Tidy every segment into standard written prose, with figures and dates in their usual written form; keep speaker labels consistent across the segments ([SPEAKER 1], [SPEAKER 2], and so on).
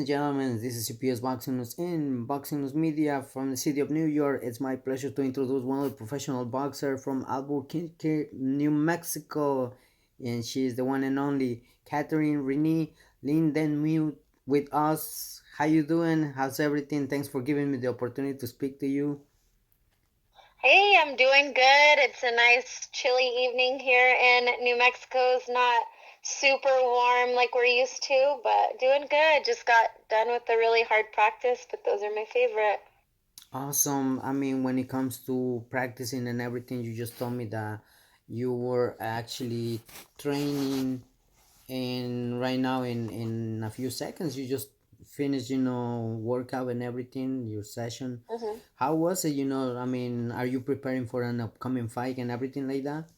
[SPEAKER 1] and gentlemen, this is Cpsboxingnews in Boxing News Media from the city of New York. It's my pleasure to introduce one of the professional boxer from Albuquerque, New Mexico, and she is the one and only Katherine Renee LindenMuth with us. How you doing? How's everything? Thanks for giving me the opportunity to speak to you.
[SPEAKER 2] Hey, I'm doing good. It's a nice chilly evening here in New Mexico. It's not super warm like we're used to, but doing good. Just got done with a really hard practice, but those are my favorite.
[SPEAKER 1] Awesome. I mean, when it comes to practicing and everything, you just told me that you were actually training, and right now in a few seconds you just finished, workout and everything, your session.
[SPEAKER 2] hmm
[SPEAKER 1] How was it? I mean, are you preparing for an upcoming fight and everything like that?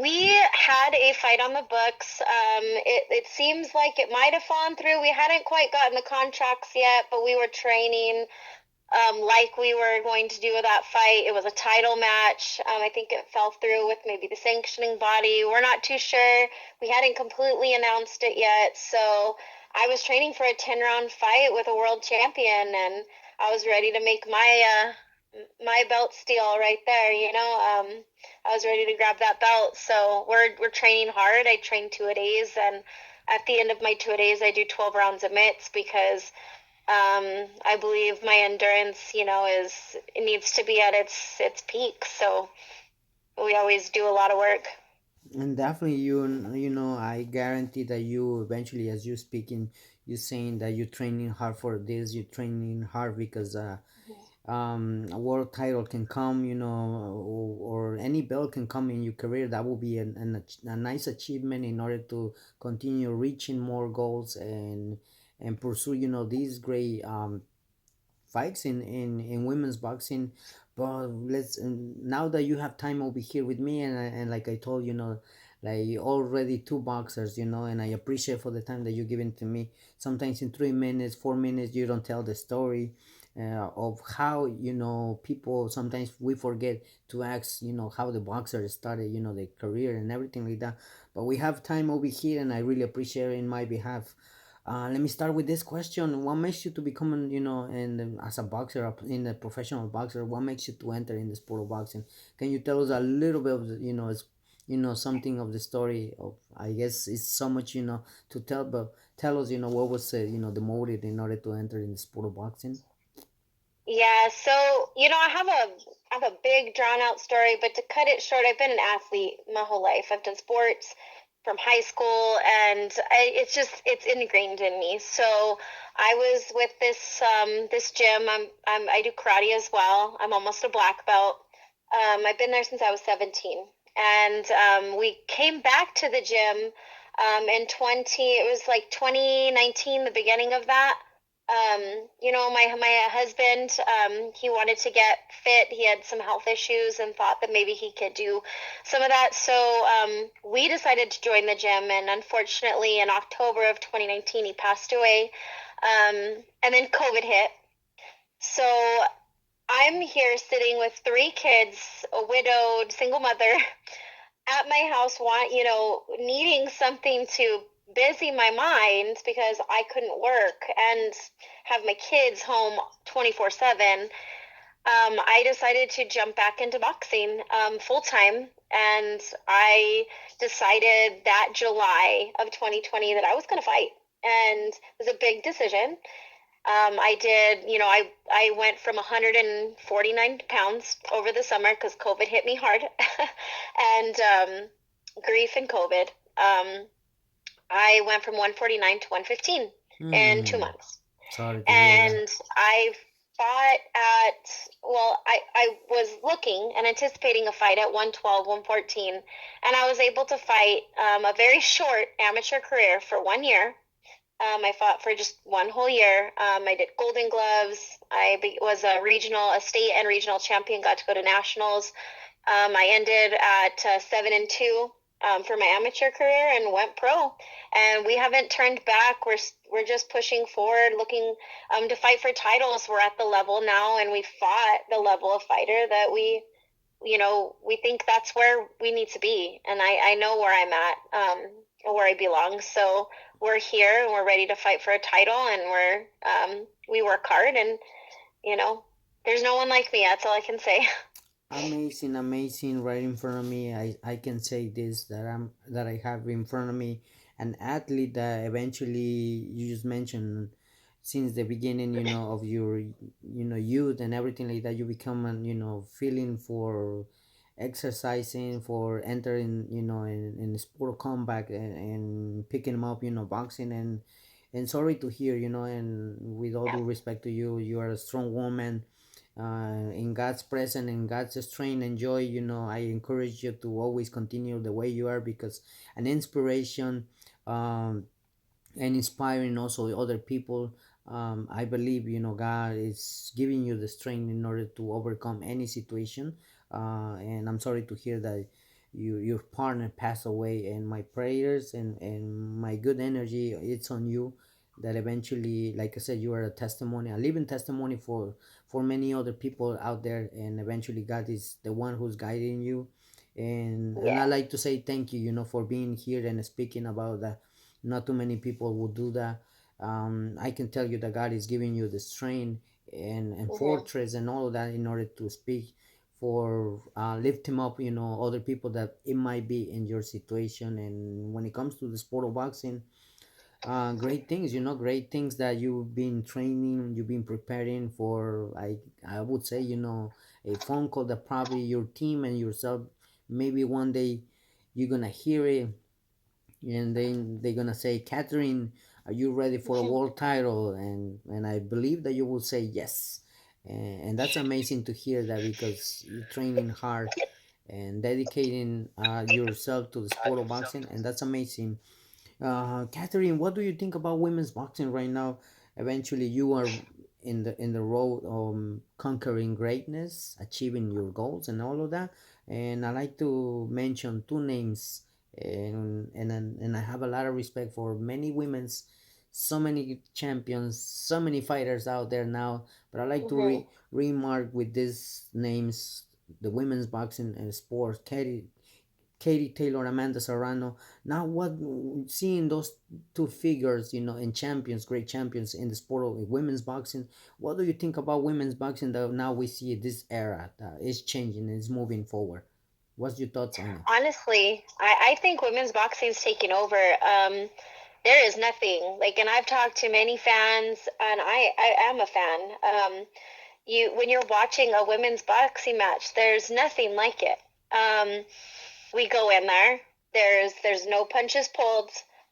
[SPEAKER 2] We had a fight on the books. It seems like it might have fallen through. We hadn't quite gotten the contracts yet, but we were training like we were going to do with that fight. It was a title match. I think it fell through with maybe the sanctioning body. We're not too sure. We hadn't completely announced it yet. So I was training for a 10-round fight with a world champion, and I was ready to make my belt steal right there. I was ready to grab that belt. So we're training hard. I train 2 a days, and at the end of my 2 a days, I do 12 rounds of mitts because I believe my endurance, is it needs to be at its peak. So we always do a lot of work.
[SPEAKER 1] And definitely, I guarantee that you eventually, as you speaking, you saying that you're training hard for this, you're training hard because a world title can come, or any belt can come in your career. That will be a nice achievement in order to continue reaching more goals and pursue, these great fights in women's boxing. But let's now that you have time over here with me, and like I told like already two boxers, and I appreciate for the time that you're giving to me. Sometimes in 3 minutes, 4 minutes, you don't tell the story of how, people sometimes we forget to ask, how the boxer started, their career and everything like that. But we have time over here, and I really appreciate it in my behalf. Let me start with this question. What makes you to become, as a boxer, in a professional boxer? What makes you to enter in the sport of boxing? Can you tell us a little bit of, something of the story of, I guess it's so much, to tell, but tell us, what was, the motive in order to enter in the sport of boxing?
[SPEAKER 2] Yeah, so I have a big drawn out story, but to cut it short, I've been an athlete my whole life. I've done sports from high school, and it's ingrained in me. So I was with this gym. I do karate as well. I'm almost a black belt. I've been there since I was 17, and we came back to the gym in 20. It was like 2019, the beginning of that. My husband, he wanted to get fit. He had some health issues and thought that maybe he could do some of that. So we decided to join the gym, and unfortunately, in October of 2019, he passed away. And then COVID hit. So I'm here sitting with three kids, a widowed single mother, at my house, needing something to busy my mind because I couldn't work and have my kids home 24/7. I decided to jump back into boxing full time, and I decided that July of 2020 that I was going to fight, and it was a big decision. I did, I went from 149 pounds over the summer because COVID hit me hard, and grief and COVID. I went from 149 to 115 in
[SPEAKER 1] Hmm.
[SPEAKER 2] 2 months.
[SPEAKER 1] Sorry to hear that.
[SPEAKER 2] And I fought I was looking and anticipating a fight at 112, 114, and I was able to fight a very short amateur career for 1 year. I fought for just one whole year. I did Golden Gloves. Was a state and regional champion. Got to go to nationals. I ended at 7-2 for my amateur career and went pro. And we haven't turned back. We're just pushing forward, looking to fight for titles. We're at the level now, and we fought the level of fighter that we think that's where we need to be. And I know where I'm at. where I belong. So we're here and we're ready to fight for a title, and we work hard, and you know, there's no one like me. That's all I can say.
[SPEAKER 1] Amazing, amazing. Right in front of me, I can say this, that I have in front of me an athlete that eventually you just mentioned since the beginning, of your, youth and everything like that. You become an, feeling for exercising, for entering, in sport combat, and picking them up, boxing. And sorry to hear, and with all
[SPEAKER 2] Yeah.
[SPEAKER 1] due respect to you, you are a strong woman, in God's presence, in God's strength and joy. I encourage you to always continue the way you are, because an inspiration, um, and inspiring also other people. I believe, God is giving you the strength in order to overcome any situation. And I'm sorry to hear that your partner passed away, and my prayers and my good energy, it's on you, that eventually, like I said, you are a testimony, a living testimony for many other people out there, and eventually God is the one who's guiding you. And I
[SPEAKER 2] Yeah.
[SPEAKER 1] like to say thank you, for being here and speaking about that. Not too many people will do that. I can tell you that God is giving you the strength and
[SPEAKER 2] Mm-hmm.
[SPEAKER 1] fortress and all of that in order to speak for, lift him up, other people that it might be in your situation. And when it comes to the sport of boxing, great things, great things that you've been training, you've been preparing for. I would say, a phone call that probably your team and yourself, maybe one day you're gonna hear it, and then they're gonna say, Catherine, are you ready for a world title? And I believe that you will say yes. And that's amazing to hear that, because you're training hard and dedicating, yourself to the sport of boxing, and that's amazing. Catherine, what do you think about women's boxing right now? Eventually, you are in the road, conquering greatness, achieving your goals, and all of that. And I like to mention two names, and I have a lot of respect for many women's, so many champions, so many fighters out there now. But I like to
[SPEAKER 2] Mm-hmm.
[SPEAKER 1] remark with these names, the women's boxing and sports, Katie Taylor, Amanda Serrano. Now, what, seeing those two figures, and champions, great champions in the sport of women's boxing, what do you think about women's boxing that now we see this era that is changing and is moving forward? What's your thoughts on it?
[SPEAKER 2] Honestly, I think women's boxing's taking over. There is nothing like, and I've talked to many fans, and I am a fan. You when you're watching a women's boxing match, there's nothing like it. We go in there. There's no punches pulled.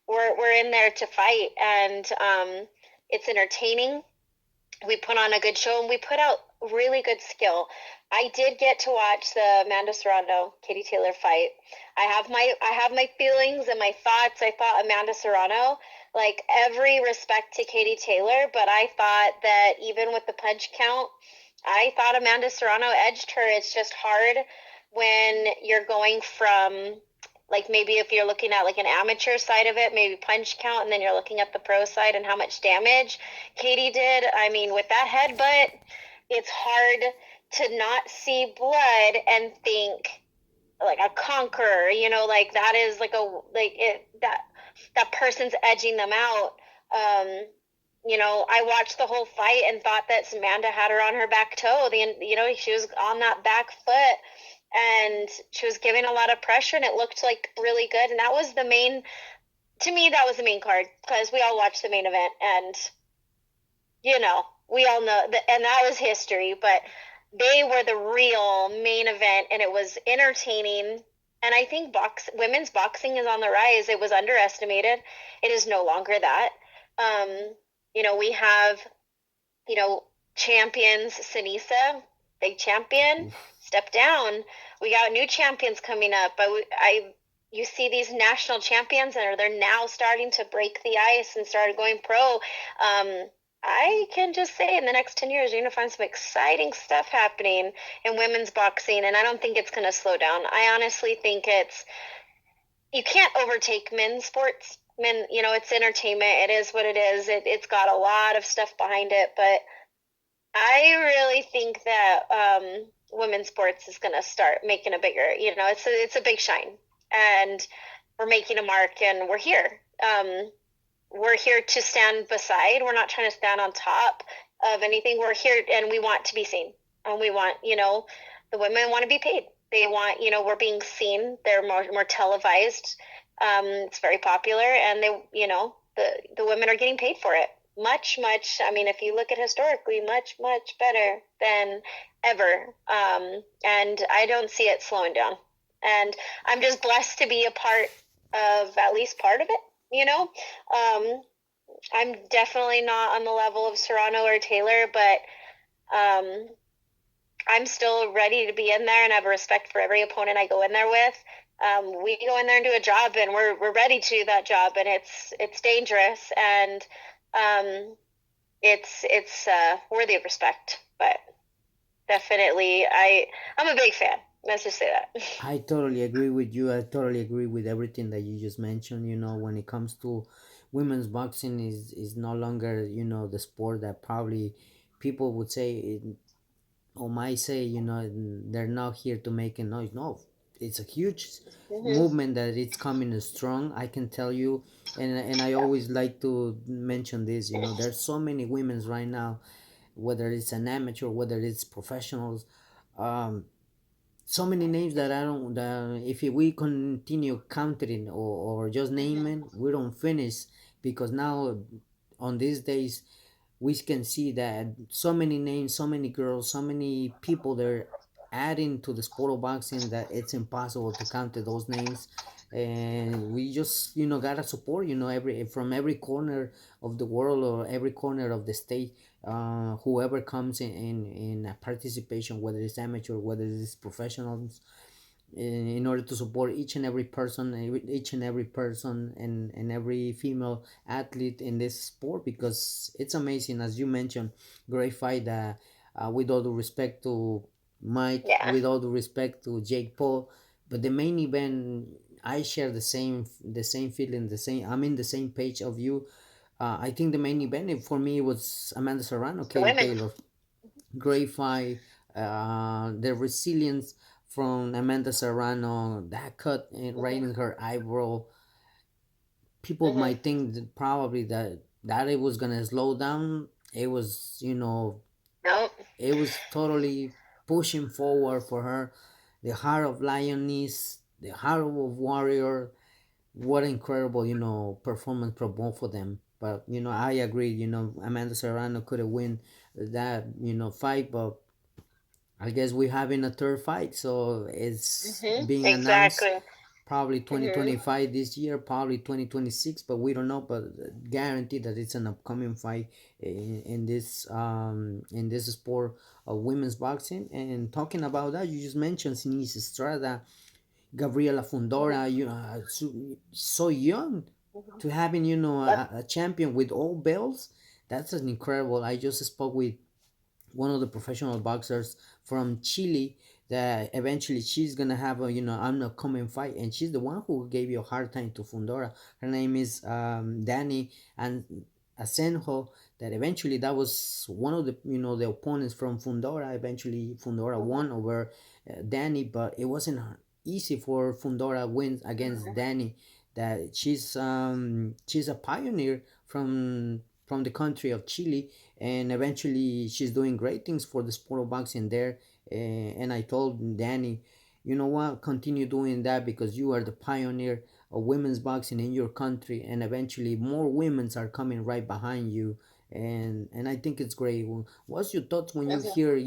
[SPEAKER 2] We're in there to fight, and it's entertaining. We put on a good show, and we put out really good skill. I did get to watch the Amanda Serrano Katie Taylor fight. I have my feelings and my thoughts. I thought Amanda Serrano, like, every respect to Katie Taylor, but I thought that even with the punch count, I thought Amanda Serrano edged her. It's just hard when you're going from, like, maybe if you're looking at like an amateur side of it, maybe punch count, and then you're looking at the pro side and how much damage Katie did. I mean, with that headbutt, it's hard to not see blood and think like a conqueror, like that is like a like it that person's edging them out. Um, I watched the whole fight and thought that Amanda had her on her back toe. She was on that back foot, and she was giving a lot of pressure, and it looked like really good. And that was the main, to me, that was the main card, because we all watched the main event, and we all know that, and that was history. But they were the real main event, and it was entertaining. And I think women's boxing is on the rise. It was underestimated. It is no longer that. We have, you know, champions. Sinisa, big champion,
[SPEAKER 1] Oof.
[SPEAKER 2] step down. We got new champions coming up. You see these national champions, and they're now starting to break the ice and start going pro. I can just say in the next 10 years, you're going to find some exciting stuff happening in women's boxing, and I don't think it's going to slow down. I honestly think you can't overtake men's sports. It's entertainment. It is what it is. It's got a lot of stuff behind it, but I really think that women's sports is going to start making a bigger. It's a big shine, and we're making a mark, and we're here. We're here to stand beside. We're not trying to stand on top of anything. We're here, and we want to be seen. And we want, the women want to be paid. They want, we're being seen. They're more televised. It's very popular, and the women are getting paid for it. Much, much. I mean, if you look at historically, much, much better than ever. And I don't see it slowing down. And I'm just blessed to be a part of at least part of it. I'm definitely not on the level of Serrano or Taylor, but I'm still ready to be in there, and I have a respect for every opponent I go in there with. We go in there and do a job, and we're ready to do that job, and it's dangerous, and it's worthy of respect. But definitely, I'm a big fan. Let's just say that.
[SPEAKER 1] I totally agree with you. I totally agree with everything that you just mentioned. When it comes to women's boxing, is no longer the sport that probably people would say or might say they're not here to make a noise. No, it's a huge
[SPEAKER 2] Mm-hmm.
[SPEAKER 1] movement that it's coming strong. I can tell you, and I
[SPEAKER 2] Yeah.
[SPEAKER 1] always like to mention this. There's so many women's right now, whether it's an amateur, whether it's professionals. Um, so many names that I don't. If we continue counting or just
[SPEAKER 2] Mm-hmm.
[SPEAKER 1] naming, we don't finish because now, on these days, we can see that so many names, so many girls, so many people they're adding to the sport of boxing that it's impossible to count those names. And we just gotta support every from every corner of the world or every corner of the state, whoever comes in a participation, whether it's amateur, whether it's professionals, in order to support each and every person and every female athlete in this sport, because it's amazing, as you mentioned. Great fight. With all due respect to Mike,
[SPEAKER 2] Yeah.
[SPEAKER 1] with all due respect to Jake Paul, but the main event, I share the same feeling, I'm in the same page of you. I think the main event for me was Amanda Serrano,
[SPEAKER 2] The
[SPEAKER 1] Katie
[SPEAKER 2] women.
[SPEAKER 1] Taylor. Great fight. The resilience from Amanda Serrano, that cut right in
[SPEAKER 2] Mm-hmm.
[SPEAKER 1] her eyebrow. People
[SPEAKER 2] Mm-hmm.
[SPEAKER 1] might think that probably that it was gonna slow down. It was,
[SPEAKER 2] Nope.
[SPEAKER 1] it was totally pushing forward for her. The heart of lioness, the heart of warrior. What incredible, performance from both of them. But I agree. Amanda Serrano could have win that fight, but I guess we're having a third fight, so it's
[SPEAKER 2] Mm-hmm.
[SPEAKER 1] being announced
[SPEAKER 2] Exactly.
[SPEAKER 1] probably
[SPEAKER 2] Mm-hmm.
[SPEAKER 1] 2025 this year, probably 2026, but we don't know. But guarantee that it's an upcoming fight in this sport of women's boxing. And talking about that, you just mentioned Sinise Estrada, Gabriela
[SPEAKER 2] Mm-hmm.
[SPEAKER 1] Fundora. So young
[SPEAKER 2] Mm-hmm.
[SPEAKER 1] to having
[SPEAKER 2] Yep.
[SPEAKER 1] a champion with all belts. That's an incredible. I just spoke with one of the professional boxers from Chile that eventually she's gonna have a an upcoming fight, and she's the one who gave you a hard time to Fundora. Her name is Danny and Asenjo. That eventually that was one of the the opponents from Fundora. Eventually Fundora
[SPEAKER 2] Mm-hmm.
[SPEAKER 1] won over Danny, but it wasn't easy for Fundora win against
[SPEAKER 2] Mm-hmm.
[SPEAKER 1] Danny. That she's a pioneer from the country of Chile, and eventually she's doing great things for the sport of boxing there. And I told Danny, you know what, continue doing that because you are the pioneer of women's boxing in your country, and eventually more women's are coming right behind you. And I think it's great. What's your thoughts when you
[SPEAKER 2] Mm-hmm.
[SPEAKER 1] hear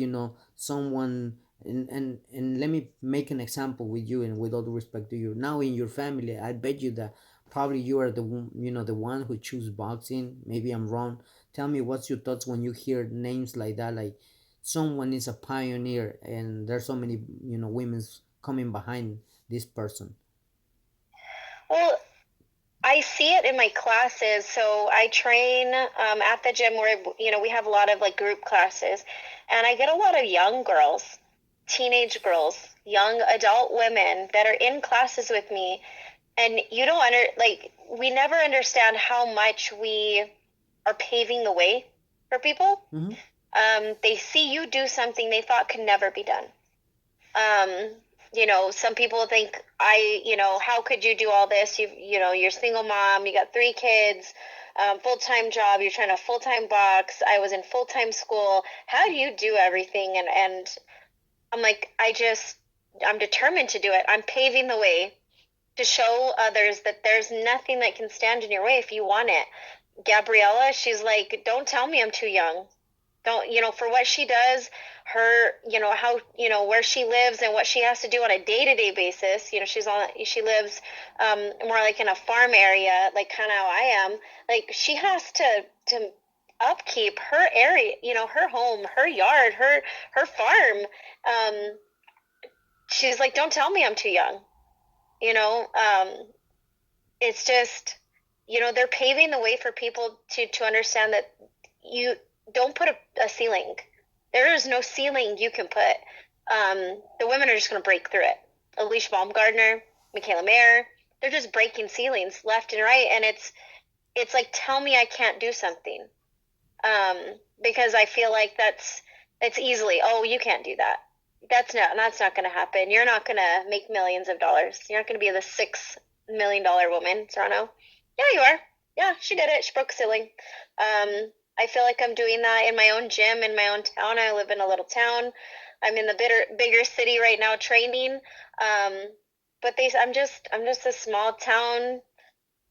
[SPEAKER 1] someone, and let me make an example with you, and with all due respect to you, now in your family, I bet you that probably you are the one who choose boxing. Maybe I'm wrong. Tell me, what's your thoughts when you hear names like that, like someone is a pioneer and there's so many women's coming behind this person.
[SPEAKER 2] Well, I see it in my classes. So I train at the gym where we have a lot of like group classes, and I get a lot of young girls, teenage girls, young adult women that are in classes with me, and you don't we never understand how much we are paving the way for people.
[SPEAKER 1] Mm-hmm.
[SPEAKER 2] They see you do something they thought could never be done. Um, some people think how could you do all this? You're a single mom, you got 3 kids, full-time job, you're trying to full-time box. I was in full-time school. How do you do everything? And I'm like, I'm determined to do it. I'm paving the way to show others that there's nothing that can stand in your way if you want it. Gabriella, she's like, don't tell me I'm too young. Don't, for what she does, her, how, where she lives and what she has to do on a day-to-day basis. She lives more like in a farm area, like kind of how I am. Like she has to upkeep her area, her home, her yard, her farm. She's like, don't tell me I'm too young. You know, it's just, they're paving the way for people to understand that you don't put a ceiling. There is no ceiling you can put. The women are just going to break through it. Alicia Baumgardner, Michaela Mayer, they're just breaking ceilings left and right, and it's like, tell me I can't do something, um, because I feel like it's easily, oh, you can't do that. That's not going to happen. You're not going to make millions of dollars. You're not going to be the $6 million woman, Serrano. Yeah, you are. Yeah, she did it. She broke a ceiling. I feel like I'm doing that in my own gym in my own town. I live in a little town. I'm in the bigger city right now training. Um, but I'm just a small town.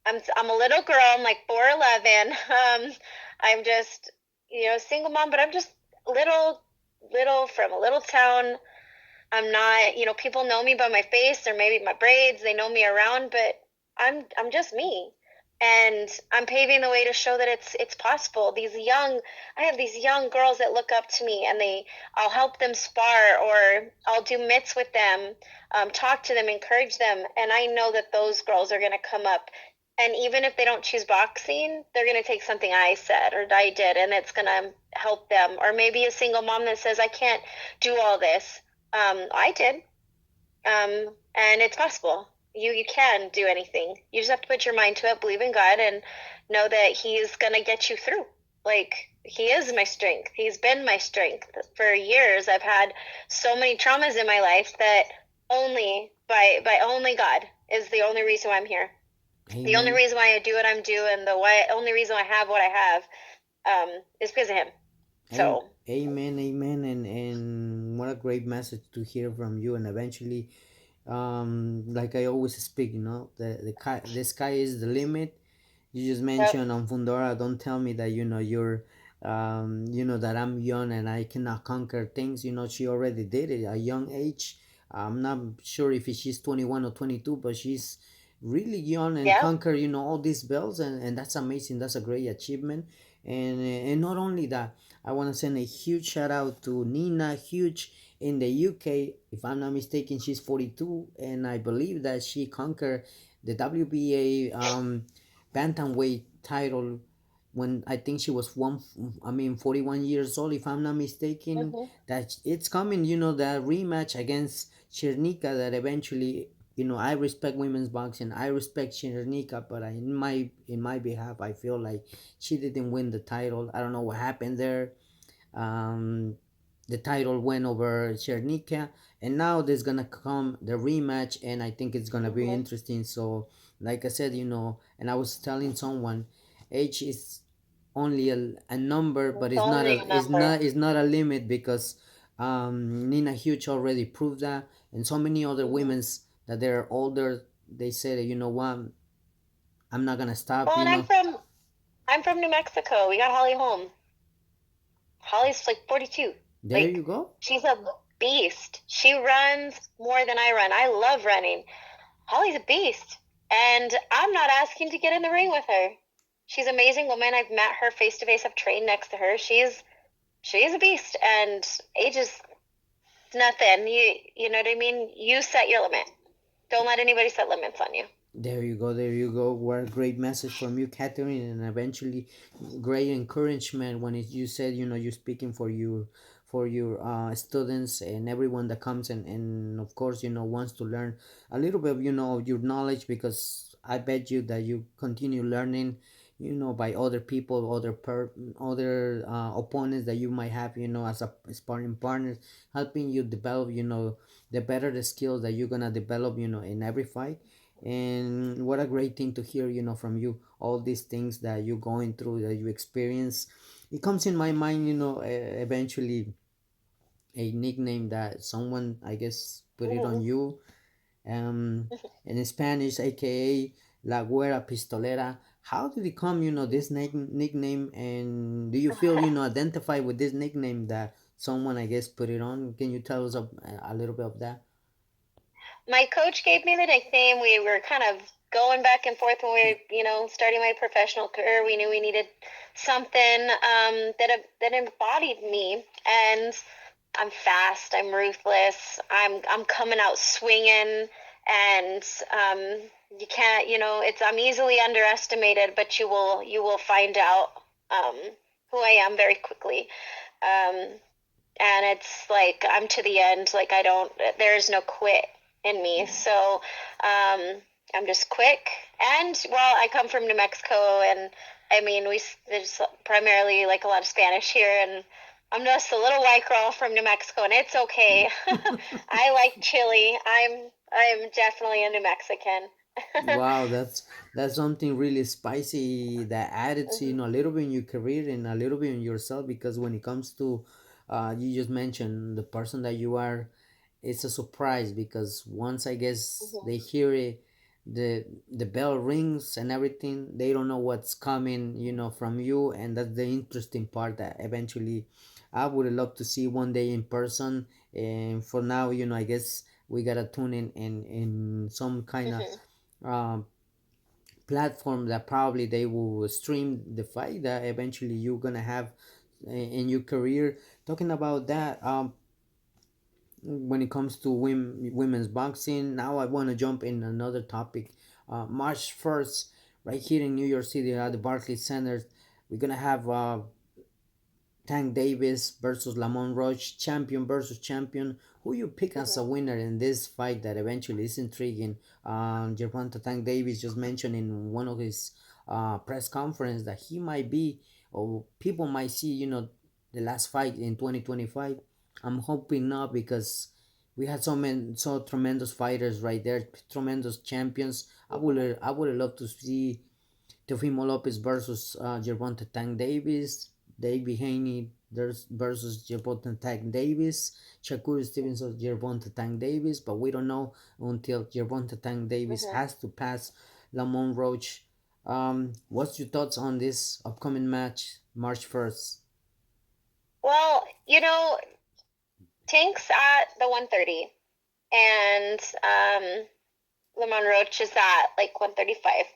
[SPEAKER 2] I'm a little girl. I'm like 4'11". I'm just single mom, but I'm just little from a little town. I'm not, people know me by my face or maybe my braids. They know me around, but I'm just me. And I'm paving the way to show that it's possible. I have these young girls that look up to me, and I'll help them spar, or I'll do mitts with them, talk to them, encourage them, and I know that those girls are going to come up. And even if they don't choose boxing, they're going to take something I said or I did, and it's going to help them. Or maybe a single mom that says, I can't do all this. I did, and it's possible. You can do anything. You just have to put your mind to it, believe in God, and know that He's gonna get you through. Like He is my strength. He's been my strength for years. I've had so many traumas in my life that only by only God is the only reason why I'm here. The only
[SPEAKER 1] Amen.
[SPEAKER 2] reason why I do what I'm doing, only reason I have what I have, is because of Him. So
[SPEAKER 1] Amen, amen, and what a great message to hear from you. And eventually, like I always speak, the sky is the limit. You just
[SPEAKER 2] yep,
[SPEAKER 1] mentioned on Fundora, don't tell me that that I'm young and I cannot conquer things. She already did it at a young age. I'm not sure if she's 21 or 22, but she's really young and
[SPEAKER 2] yep,
[SPEAKER 1] conquer all these belts, and that's amazing. That's a great achievement. And not only that, I want to send a huge shout out to Nina Huge in the UK. If I'm not mistaken, she's 42, and I believe that she conquered the WBA bantamweight title when I think she was 41 years old, if I'm not mistaken.
[SPEAKER 2] hmm
[SPEAKER 1] That it's coming, the rematch against Chernika. That eventually, I respect women's boxing. I respect Chernika, but in my behalf, I feel like she didn't win the title. I don't know what happened there. um, the title went over Chernika, and now there's gonna come the rematch, and I think it's gonna be
[SPEAKER 2] hmm
[SPEAKER 1] interesting. So, like I said, and I was telling someone, age is only a number, but
[SPEAKER 2] it's
[SPEAKER 1] it's not
[SPEAKER 2] only
[SPEAKER 1] a
[SPEAKER 2] a
[SPEAKER 1] it's
[SPEAKER 2] number.
[SPEAKER 1] not it's not a limit, because Nina Huge already proved that, and so many other
[SPEAKER 2] hmm
[SPEAKER 1] women's that they're older. They said, you know what, I'm not gonna stop.
[SPEAKER 2] Well, and I'm from New Mexico. We got Holly home. Holly's like 42.
[SPEAKER 1] There you
[SPEAKER 2] Like
[SPEAKER 1] go.
[SPEAKER 2] she's a beast. She runs more than I run. I love running. Holly's a beast, and I'm not asking to get in the ring with her. She's an amazing woman. I've met her face to face. I've trained next to her. She's a beast, and age is nothing. You know what I mean? You set your limit. Don't let anybody set limits on you.
[SPEAKER 1] There you go. There you go. What a great message from you, Catherine, and eventually, great encouragement when you said, you're speaking for your students and everyone that comes, and of course, wants to learn a little bit, of your knowledge, because I bet you that you continue learning, by other people, other opponents that you might have, as a sparring partners, helping you develop, the better the skills that you're gonna develop, in every fight. And what a great thing to hear, from you, all these things that you're going through, that you experience. It comes in my mind, eventually a nickname that someone, I guess, put it on
[SPEAKER 2] Mhm.
[SPEAKER 1] you, um, in Spanish, aka La Güera Pistolera. How did it come, this nickname, and do you feel, identified with this nickname that someone, I guess, put it on? Can you tell us a little bit of that?
[SPEAKER 2] My coach gave me the nickname. We were kind of going back and forth when we were, starting my professional career. We knew we needed something that embodied me. And I'm fast. I'm ruthless. I'm coming out swinging, and you can't. I'm easily underestimated, but you will find out um, who I am very quickly. Um, and it's like I'm to the end. Like I don't. There's no quit in me. So I'm just quick. And well, I come from New Mexico, and I mean there's primarily like a lot of Spanish here, and I'm just a little white girl from New Mexico, and it's okay. I like chili. I'm definitely a New Mexican.
[SPEAKER 1] Wow, that's something really spicy that added to,
[SPEAKER 2] Mhm,
[SPEAKER 1] a little bit in your career and a little bit in yourself, because when it comes to, you just mentioned the person that you are, it's a surprise, because once, I guess,
[SPEAKER 2] mhm,
[SPEAKER 1] they hear it, the bell rings and everything, they don't know what's coming, from you. And that's the interesting part that eventually I would love to see one day in person. And for now, I guess we gotta tune in some kind of
[SPEAKER 2] mhm.
[SPEAKER 1] um, platform that probably they will stream the fight that eventually you're gonna have in your career. Talking about that, when it comes to women's boxing, now I want to jump in another topic. March 1st, right here in New York City at the Barclays Center, we're gonna have Tank Davis versus Lamont Roach, champion versus champion. Who you pick as a
[SPEAKER 2] Mhm.
[SPEAKER 1] winner in this fight that eventually is intriguing? Gervonta Tank Davis just mentioned in one of his press conference that he might be, or people might see, the last fight in 2025. I'm hoping not, because we had so tremendous fighters right there, tremendous champions.
[SPEAKER 2] Mhm.
[SPEAKER 1] I would love to see Teofimo Lopez versus Gervonta Tank Davis, Davey Haney versus Gervonta Tank Davis, Shakur Stevenson Gervonta Tank Davis, but we don't know until Gervonta Tank Davis
[SPEAKER 2] Mhm.
[SPEAKER 1] has to pass Lamont Roach. What's your thoughts on this upcoming match, March 1st?
[SPEAKER 2] Well, Tank's at the 130, and Lamont Roach is at like 135.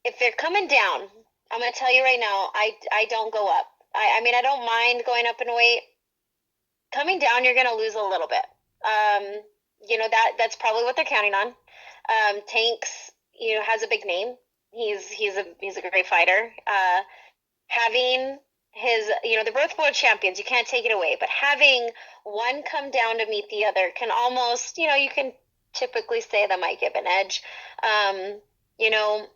[SPEAKER 2] If they're coming down, I'm gonna tell you right now, I don't go up. I mean I don't mind going up in weight. Coming down, you're gonna lose a little bit. Um, that's probably what they're counting on. Tanks, has a big name. He's a great fighter. Having his, they're both world champions. You can't take it away. But having one come down to meet the other can almost, you can typically say that might give an edge. Um, you know,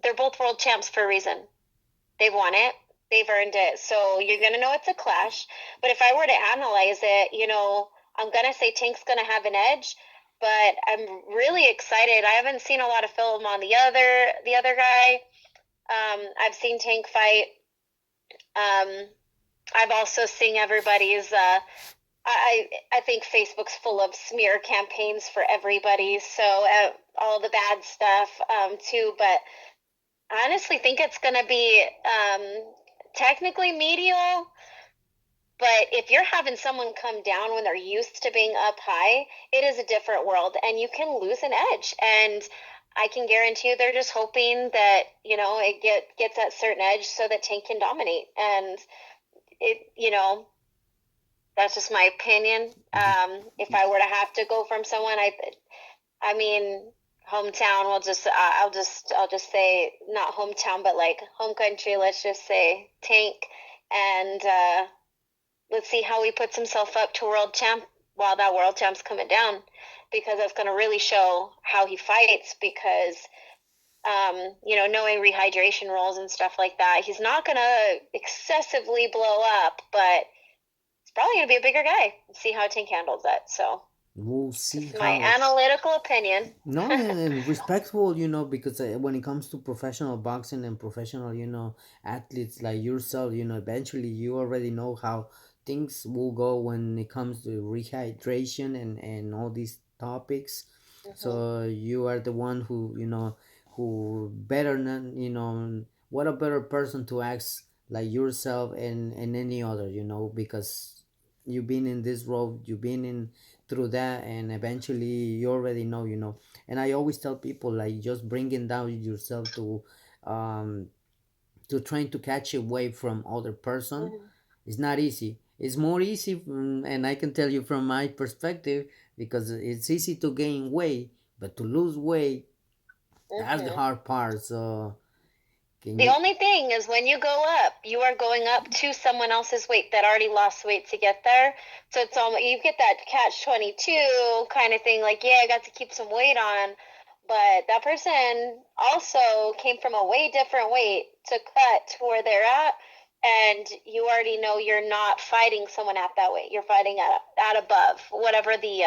[SPEAKER 2] they're both world champs for a reason. They've won it. They've earned it. So you're gonna know it's a clash. But if I were to analyze it, I'm gonna say Tank's gonna have an edge. But I'm really excited. I haven't seen a lot of film on the other guy. I've seen Tank fight. Um, I've also seen everybody's. I think Facebook's full of smear campaigns for everybody. So all the bad stuff too. But I honestly think it's going to be technically medial, but if you're having someone come down when they're used to being up high, it is a different world, and you can lose an edge. And I can guarantee you, they're just hoping that it gets that certain edge so that Tank can dominate. And that's just my opinion. If I were to have to go from someone, I mean, hometown. I'll just say not hometown, but like home country. Let's just say Tank, and let's see how he puts himself up to world champ while that world champ's coming down, because that's going to really show how he fights. Because knowing rehydration rules and stuff like that. He's not going to excessively blow up, but he's probably going to be a bigger guy. See how Tank handles that. So,
[SPEAKER 1] We'll see
[SPEAKER 2] just my
[SPEAKER 1] how.
[SPEAKER 2] analytical opinion.
[SPEAKER 1] No, and respectful, because when it comes to professional boxing and professional, athletes like yourself, eventually you already know how things will go when it comes to rehydration and all these topics.
[SPEAKER 2] Hmm.
[SPEAKER 1] So you are the one who better than, what a better person to ask like yourself and any other, because you've been in this road, you've been in through that, and eventually you already know, and I always tell people like just bringing down yourself um to trying to catch a wave from other person
[SPEAKER 2] Hmm.
[SPEAKER 1] is not easy. It's more easy, and I can tell you from my perspective, because it's easy to gain weight, but to lose weight, that's the
[SPEAKER 2] Hmm.
[SPEAKER 1] hard part. So can
[SPEAKER 2] The
[SPEAKER 1] you?
[SPEAKER 2] only thing is when you go up, you are going up to someone else's weight that already lost weight to get there. So it's almost, you get that catch 22 kind of thing, like, yeah, I got to keep some weight on. But that person also came from a way different weight to cut to where they're at. And you already know you're not fighting someone at that weight. You're fighting at above whatever the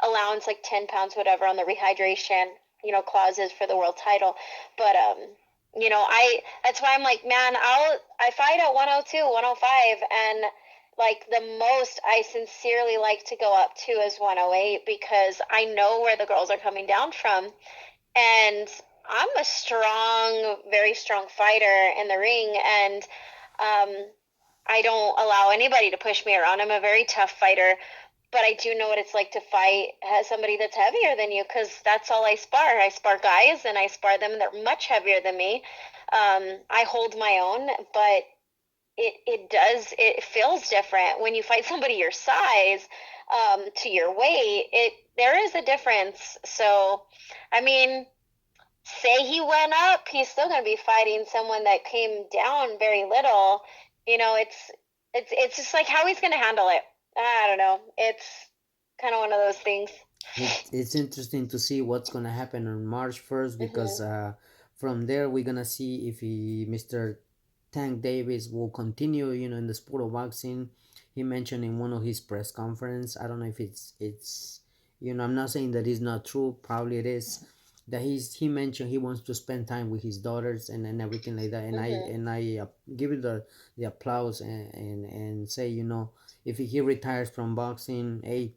[SPEAKER 2] allowance, like 10 pounds, whatever, on the rehydration, clause is for the world title. But that's why I'm like, man, I fight at 102, 105, and like the most I sincerely like to go up to is 108 because I know where the girls are coming down from, and I'm a strong, very strong fighter in the ring, and I don't allow anybody to push me around. I'm a very tough fighter, but I do know what it's like to fight somebody that's heavier than you because that's all I spar. I spar guys and I spar them. They're much heavier than me. I hold my own, but it feels different when you fight somebody your size to your weight. There is a difference. So, I mean, say he went up, he's still going to be fighting someone that came down very little. It's just like how he's going to handle it. I don't know. It's kind of one of those things.
[SPEAKER 1] It's interesting to see what's gonna happen on March 1st, because
[SPEAKER 2] Hmm.
[SPEAKER 1] from there we're gonna see if Mr. Tank Davis will continue, in the sport of boxing. He mentioned in one of his press conference. I don't know if it's I'm not saying that it's not true. Probably it is. That he mentioned he wants to spend time with his daughters and everything like that. And I
[SPEAKER 2] Hmm.
[SPEAKER 1] and I give it the applause and say, if he retires from boxing, hey,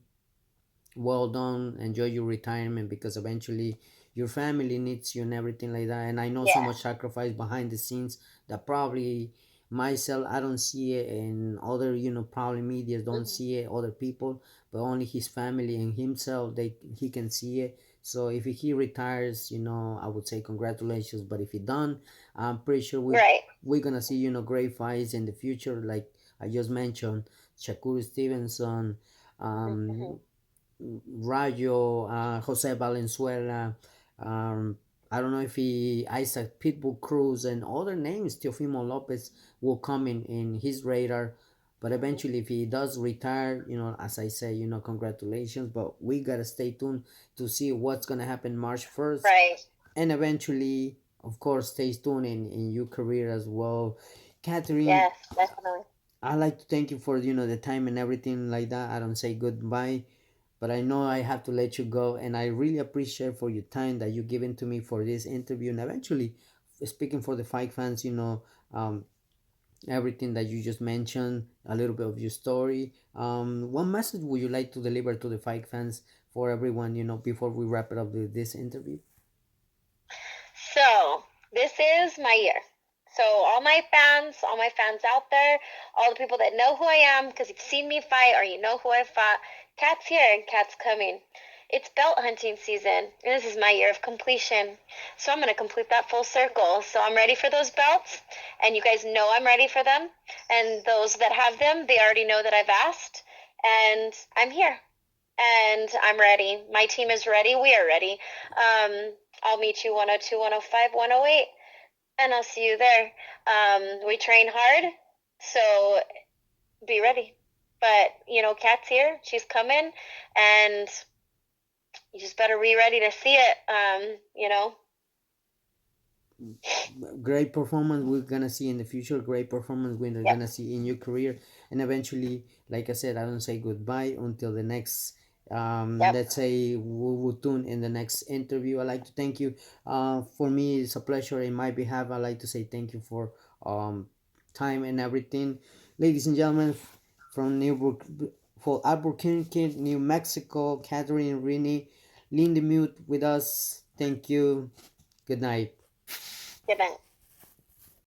[SPEAKER 1] well done, enjoy your retirement, because eventually your family needs you and everything like that. And I know so
[SPEAKER 2] Yeah.
[SPEAKER 1] much sacrifice behind the scenes that probably myself, I don't see it, and other, probably media don't
[SPEAKER 2] Hmm.
[SPEAKER 1] see it, other people, but only his family and himself, he can see it. So if he retires, I would say congratulations. But if he don't, I'm pretty sure
[SPEAKER 2] Right.
[SPEAKER 1] we're gonna see, great fights in the future, like I just mentioned, Shakur Stevenson,
[SPEAKER 2] Hmm.
[SPEAKER 1] um Rayo, Jose Valenzuela, I don't know if Isaac Pitbull Cruz and other names, Teofimo Lopez, will come in his radar. But
[SPEAKER 2] Hmm.
[SPEAKER 1] eventually, if he does retire, as I say, congratulations. But we gotta stay tuned to see what's gonna happen March 1st,
[SPEAKER 2] Right.
[SPEAKER 1] and eventually, of course, stay tuned in your career as well, Catherine.
[SPEAKER 2] Yes, definitely.
[SPEAKER 1] I like to thank you for the time and everything like that. I don't say goodbye, but I know I have to let you go, and I really appreciate for your time that you given to me for this interview, and eventually, speaking for the fight fans, um, everything that you just mentioned, a little bit of your story. What message would you like to deliver to the fight fans for everyone? Before we wrap it up with this interview.
[SPEAKER 2] So, this is my year. So, all my fans out there, all the people that know who I am because you've seen me fight or you know who I fought, Cat's here and Cat's coming. It's belt hunting season, and this is my year of completion. So, I'm going to complete that full circle. So, I'm ready for those belts, and you guys know I'm ready for them. And those that have them, they already know that I've asked, and I'm here and I'm ready. My team is ready. We are ready. I'll meet you 102, 105, 108, and I'll see you there. We train hard, so be ready. But, Kat's here. She's coming, and you just better be ready to see it.
[SPEAKER 1] great performance we're gonna see in the future, great performance we're
[SPEAKER 2] Yep.
[SPEAKER 1] gonna see in your career, and eventually, like I said, I don't say goodbye until the next,
[SPEAKER 2] Yep.
[SPEAKER 1] let's say we will tune in the next interview. I'd like to thank you. For me it's a pleasure. In my behalf, I'd like to say thank you for um time and everything. Ladies and gentlemen, from New for Albuquerque, New Mexico, Katherine Renee LindenMuth with us. Thank you. Good night.
[SPEAKER 2] Good night.